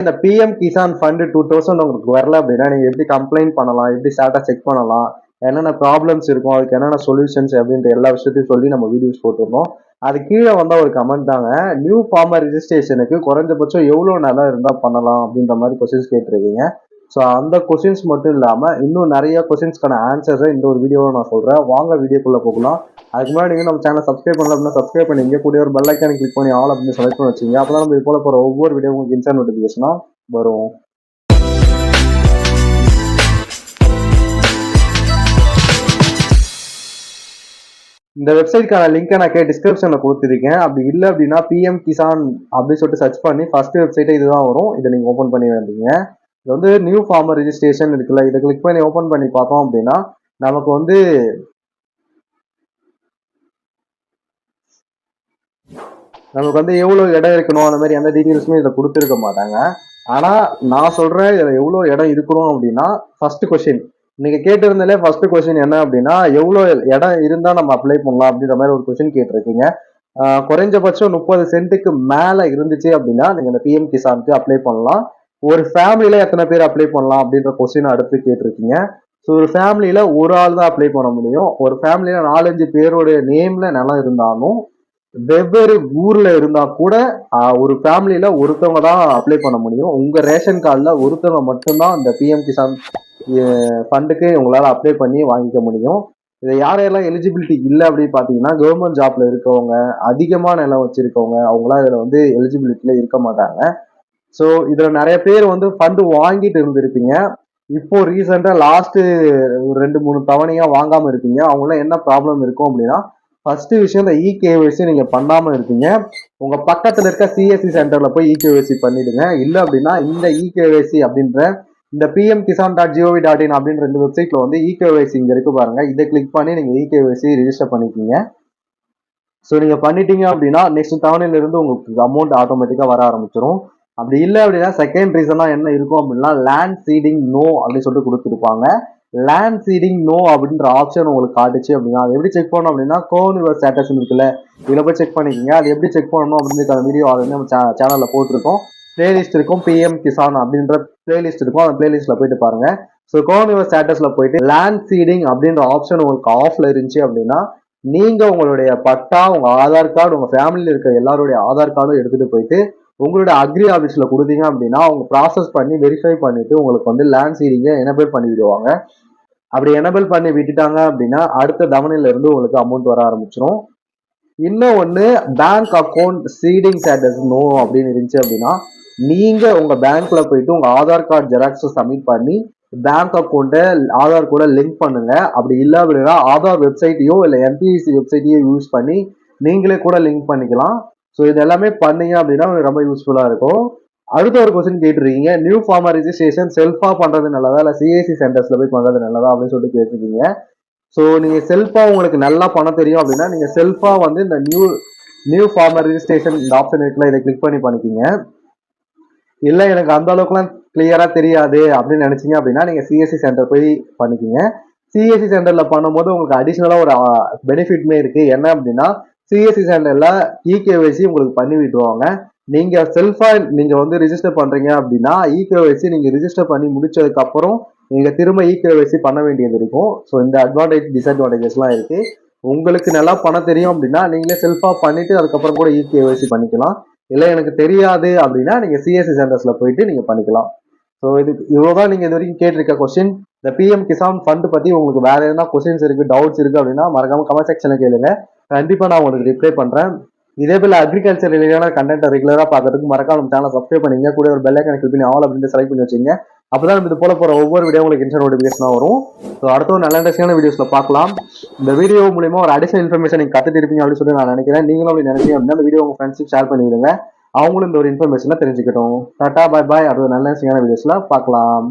இந்த PM Kisan fund 2000 உங்களுக்கு வரல அப்படின்னா நீங்க எப்படி கம்ப்ளைண்ட் பண்ணலாம், எப்படி ஸ்டேட்டஸ் செக் பண்ணலாம், என்னென்ன ப்ராப்ளம்ஸ் இருக்கும், அதுக்கு என்னென்ன சொல்யூஷன்ஸ் அப்படின்ற எல்லா விஷயத்தையும் சொல்லி நம்ம வீடியோஸ் போட்டிருந்தோம். அது கீழே வந்தா ஒரு கமெண்ட் தாங்க, நியூ ஃபார்மர் ரிஜிஸ்ட்ரேஷனுக்கு குறைஞ்சபட்சம் எவ்வளவு நிலம் இருந்தா பண்ணலாம் அப்படின்ற மாதிரி கொஸ்டின்ஸ் கேட்டிருக்கீங்க. ஸோ அந்த கொஸ்டின்ஸ் மட்டும் இல்லாம இன்னும் நிறைய கொஸ்டின்ஸ்க்கான ஆன்சர்ஸை இந்த ஒரு வீடியோவை நான் சொல்றேன். வாங்க வீடியோக்குள்ள போகலாம். அதுக்கு முன்னாடி நீங்க நம்ம சேனல் சப்ஸ்கிரைப் பண்ணல அப்படின்னா சப்ஸ்கிரைப் பண்ணிங்க, கூட ஒரு பெல் ஐக்கானை கிளிக் பண்ணி ஆல் அப்படின்னு செலக்ட் பண்ணி வச்சுங்க. அப்பதான் நம்ம இது போல போற ஒவ்வொரு வீடியோ உங்களுக்கு இன்ஸ்டன்ட் நோட்டிஃபிகேஷனா வரும். இந்த வெப்சைட்க்கான லிங்கை நான் டிஸ்கிரிப்ஷன்ல கொடுத்துருக்கேன். அப்படி இல்லை அப்படின்னா பிஎம் கிசான் அப்படின்னு சொல்லிட்டு சர்ச் பண்ணி ஃபர்ஸ்ட் வெப்சைட்டே இதுதான் வரும். இதை நீங்க ஓப்பன் பண்ணி வேண்டிங்க. இது வந்து நியூ ஃபார்மர் ரிஜிஸ்ட்ரேஷன் இருக்குல்ல, இதை கிளிக் பண்ணி ஓப்பன் பண்ணி பார்த்தோம் அப்படின்னா நமக்கு வந்து எவ்வளவு இடம் இருக்கணும் அந்த மாதிரி எந்த டீட்டெயில்ஸுமே இதை கொடுத்துருக்க மாட்டாங்க. ஆனா நான் சொல்றேன் இதுல எவ்வளவு இடம் இருக்கணும் அப்படின்னா, ஃபர்ஸ்ட் கொஸ்டின் நீங்க கேட்டிருந்தாலே ஃபர்ஸ்ட் கொஸ்டின் என்ன அப்படின்னா, எவ்வளவு இடம் இருந்தா நம்ம அப்ளை பண்ணலாம் அப்படின்ற மாதிரி ஒரு கொஸ்டின் கேட்டிருக்கீங்க. குறைஞ்சபட்சம் 30 சென்ட்டுக்கு மேல இருந்துச்சு அப்படின்னா நீங்க இந்த பிஎம் கிசானுக்கு அப்ளை பண்ணலாம். ஒரு ஃபேமிலியில எத்தனை பேர் அப்ளை பண்ணலாம் அப்படின்ற கொஸ்டின் அடுத்து கேட்டிருக்கீங்க. ஸோ ஒரு ஃபேமிலியில ஒரு ஆள் தான் அப்ளை பண்ண முடியும். ஒரு ஃபேமிலியில 4-5 பேருடைய நேம்ல நிலம் இருந்தாலும் வெவ்வேறு ஊர்ல இருந்தா கூட ஒரு ஃபேமிலியில ஒருத்தவங்க தான் அப்ளை பண்ண முடியும். உங்க ரேஷன் கார்டுல ஒருத்தவங்க மட்டும்தான் இந்த பிஎம் கிசான் ஃபண்டுக்கு உங்களால அப்ளை பண்ணி வாங்கிக்க முடியும். இதை யாரெல்லாம் எலிஜிபிலிட்டி இல்லை அப்படின்னு பாத்தீங்கன்னா, கவர்மெண்ட் ஜாப்ல இருக்கவங்க, அதிகமான நிலம் வச்சிருக்கவங்க, அவங்களாம் இதுல வந்து எலிஜிபிலிட்டியில இருக்க மாட்டாங்க. ஸோ இதுல நிறைய பேர் வந்து ஃபண்டு வாங்கிட்டு இருந்திருப்பீங்க. இப்போ ரீசெண்டா லாஸ்ட் 2-3 தவணையா வாங்காம இருப்பீங்க. அவங்களாம் என்ன ப்ராப்ளம் இருக்கும் அப்படின்னா, ஃபர்ஸ்ட் விஷயம் இந்த இகேஒய்சி நீங்க பண்ணாம இருக்கீங்க. உங்க பக்கத்துல இருக்க சிஎஸ்சி சென்டர்ல போய் இகேஒய்சி பண்ணிடுங்க. இல்ல அப்படின்னா இந்த இகேஒய்சி அப்படின்ற இந்த pmkisan.gov.in அப்படின்ற இந்த வெப்சைட்ல வந்து இகேஒய்சி இங்க இருக்கு பாருங்க, இதை கிளிக் பண்ணி நீங்க இகேஒய்சி ரிஜிஸ்டர் பண்ணிக்கீங்க. ஸோ நீங்க பண்ணிட்டீங்க அப்படின்னா நெக்ஸ்ட் தவணையில இருந்து உங்களுக்கு அமௌண்ட் ஆட்டோமேட்டிக்கா வர ஆரம்பிச்சிடும். அப்படி இல்லை அப்படின்னா செகண்ட் ரீசனா என்ன இருக்கும் அப்படின்னா, லேண்ட் சீடிங் நோ அப்படின்னு சொல்லிட்டு கொடுத்துருப்பாங்க. லேண்ட் சீடிங் நோ அப்படின்ற ஆப்ஷன் உங்களுக்கு காட்டுச்சு அப்படின்னா அது எப்படி செக் பண்ணணும் அப்படின்னா, கோனிவர் ஸ்டேட்டஸ் இருக்குல்ல, இதுல போய் செக் பண்ணிக்கோங்க. அது எப்படி செக் பண்ணணும் அப்படின்ற வீடியோ ஆல்ரெடி நம்ம சேனல்ல போட்டிருக்கோம். பிளேலிஸ்ட் இருக்கும், பிஎம் கிசான் அப்படின்ற பிளேலிஸ்ட் இருக்கும், அந்த பிளேலிஸ்ட்ல போயிட்டு பாருங்க. ஸோ கோனிவர் ஸ்டேட்டஸ்ல போயிட்டு லேண்ட் சீடிங் அப்படின்ற ஆப்ஷன் உங்களுக்கு ஆஃப்ல இருந்துச்சு அப்படின்னா நீங்க உங்களுடைய பட்டா, உங்க ஆதார் கார்டு, உங்க ஃபேமிலியில இருக்க எல்லாருடைய ஆதார் கார்டும் எடுத்துட்டு போயிட்டு உங்களோட அக்ரி ஆபீஸ்ல கொடுத்தீங்க அப்படின்னா அவங்க ப்ராசஸ் பண்ணி வெரிஃபை பண்ணிட்டு உங்களுக்கு வந்து லேண்ட் சீடிங்கை எனபிள் பண்ணி விடுவாங்க. அப்படி எனபிள் பண்ணி விட்டுட்டாங்க அப்படின்னா அடுத்த தவணையில இருந்து உங்களுக்கு அமௌண்ட் வர ஆரம்பிச்சிடும். இன்னும் ஒன்று, bank account seeding status no அப்படின்னு இருந்துச்சு அப்படின்னா நீங்க உங்க பேங்க்ல போயிட்டு உங்க ஆதார் கார்டு ஜெராக்ஸ் சப்மிட் பண்ணி பேங்க் அக்கௌண்ட்டை ஆதார் கூட லிங்க் பண்ணுங்க. அப்படி இல்லை அப்படின்னா ஆதார் வெப்சைட்டையோ இல்லை எம்பிஐசி வெப்சைட்டையோ யூஸ் பண்ணி நீங்களே கூட லிங்க் பண்ணிக்கலாம். ஸோ இது எல்லாமே பண்ணீங்க அப்படின்னா ரொம்ப யூஸ்ஃபுல்லா இருக்கும். அடுத்த ஒரு கொஸ்டின் கேட்டிருக்கீங்க, நியூ ஃபார்மர் ரிஜிஸ்ட்ரேஷன் செல்ஃபா பண்றது நல்லதா இல்லை சிஐசி சென்டர்ஸ்ல போய் பண்றது நல்லதா அப்படின்னு சொல்லிட்டு கேட்டிருக்கீங்க. ஸோ நீங்க செல்ஃபா உங்களுக்கு நல்லா பண்ண தெரியும் அப்படின்னா நீங்க செல்ஃபா வந்து இந்த நியூ ஃபார்மர் ரிஜிஸ்ட்ரேஷன் இந்த ஆப்ஷன் இருக்குல்ல, இதை கிளிக் பண்ணி பண்ணிக்கிங்க. இல்லை எனக்கு அந்த அளவுக்குலாம் கிளியரா தெரியாது அப்படின்னு நினைச்சீங்க அப்படின்னா நீங்க சிஎஸ்சி சென்டர் போய் பண்ணிக்கிங்க. சிஎஸ்சி சென்டர்ல பண்ணும்போது உங்களுக்கு அடிஷ்னலா ஒரு பெனிஃபிட்மே இருக்கு. என்ன அப்படின்னா சிஎஸ்சி சென்டர்ல இகேஒய்சி உங்களுக்கு பண்ணி விட்டுருவாங்க. நீங்க செல்ஃபா நீங்க வந்து ரிஜிஸ்டர் பண்றீங்க அப்படின்னா இகேஒய்சி நீங்க ரிஜிஸ்டர் பண்ணி முடிச்சதுக்கு அப்புறம் நீங்க திரும்ப இகேஒய்சி பண்ண வேண்டியது இருக்கும். ஸோ இந்த அட்வான்டேஜ் டிஸ்அட்வான்டேஜஸ்லாம் இருக்கு. உங்களுக்கு நல்லா பண்ண தெரியும் அப்படின்னா நீங்களே செல்ஃபா பண்ணிட்டு அதுக்கப்புறம் கூட இகேஒய்சி பண்ணிக்கலாம். இல்லை எனக்கு தெரியாது அப்படின்னா நீங்க சிஎஸ்சி சென்டர்ஸ்ல போயிட்டு நீங்க பண்ணிக்கலாம். ஸோ இவ்வளவுதான் நீங்க இது வரைக்கும் கேட்டிருக்க கொஸ்டின். இந்த பிஎம் கிசான் ஃபண்ட் பத்தி உங்களுக்கு வேற எதனா கொஸ்டின்ஸ் இருக்கு, டவுட்ஸ் இருக்கு அப்படின்னா மறக்காம கமெண்ட் செக்ஷன்ல கேளுங்க. கண்டிப்பா நான் உங்களுக்கு ரிப்ளை பண்றேன். இதே போல அக்ரிகல்ச்சர் ரிலேட்டடான கண்டென்ட் ரெகுலரா பார்க்கறதுக்கு மறக்காம நம்ம சேனல் சப்ஸ்கிரைப் பண்ணிங்க, கூட ஒரு பெல் ஐகானை கிளிக் பண்ணி ஆல் அப்படின்னு செலக்ட் பண்ணி வச்சுங்க. அப்பதான் இது போல போற ஒவ்வொரு வீடியோ உங்களுக்கு இன்ஸ்டன்ட் நோட்டிஃபிகேஷனா வரும். ஸோ அடுத்த ஒரு நல்ல இன்ட்ரெஸ்டிங்கான வீடியோஸ்ல பார்க்கலாம். இந்த வீடியோ மூலமா ஒரு அடிஷனல் இன்ஃபர்மேஷன் நீங்க கத்துட்டு இருப்பீங்க அப்படின்னு சொல்லி நான் நினைக்கிறேன். நீங்களும் அப்படி நினைச்சீங்க அப்படின்னா இந்த வீடியோ உங்க ஃப்ரெண்ட்ஸுக்கு ஷேர் பண்ணி விடுங்க. அவங்களும் இந்த ஒரு இன்ஃபர்மேஷனை தெரிஞ்சுக்கிட்டோம். டாடா, பாய் பாய். அடுத்த நல்ல இன்ட்ரெஸ்டிங்கான வீடியோஸ்ல பார்க்கலாம்.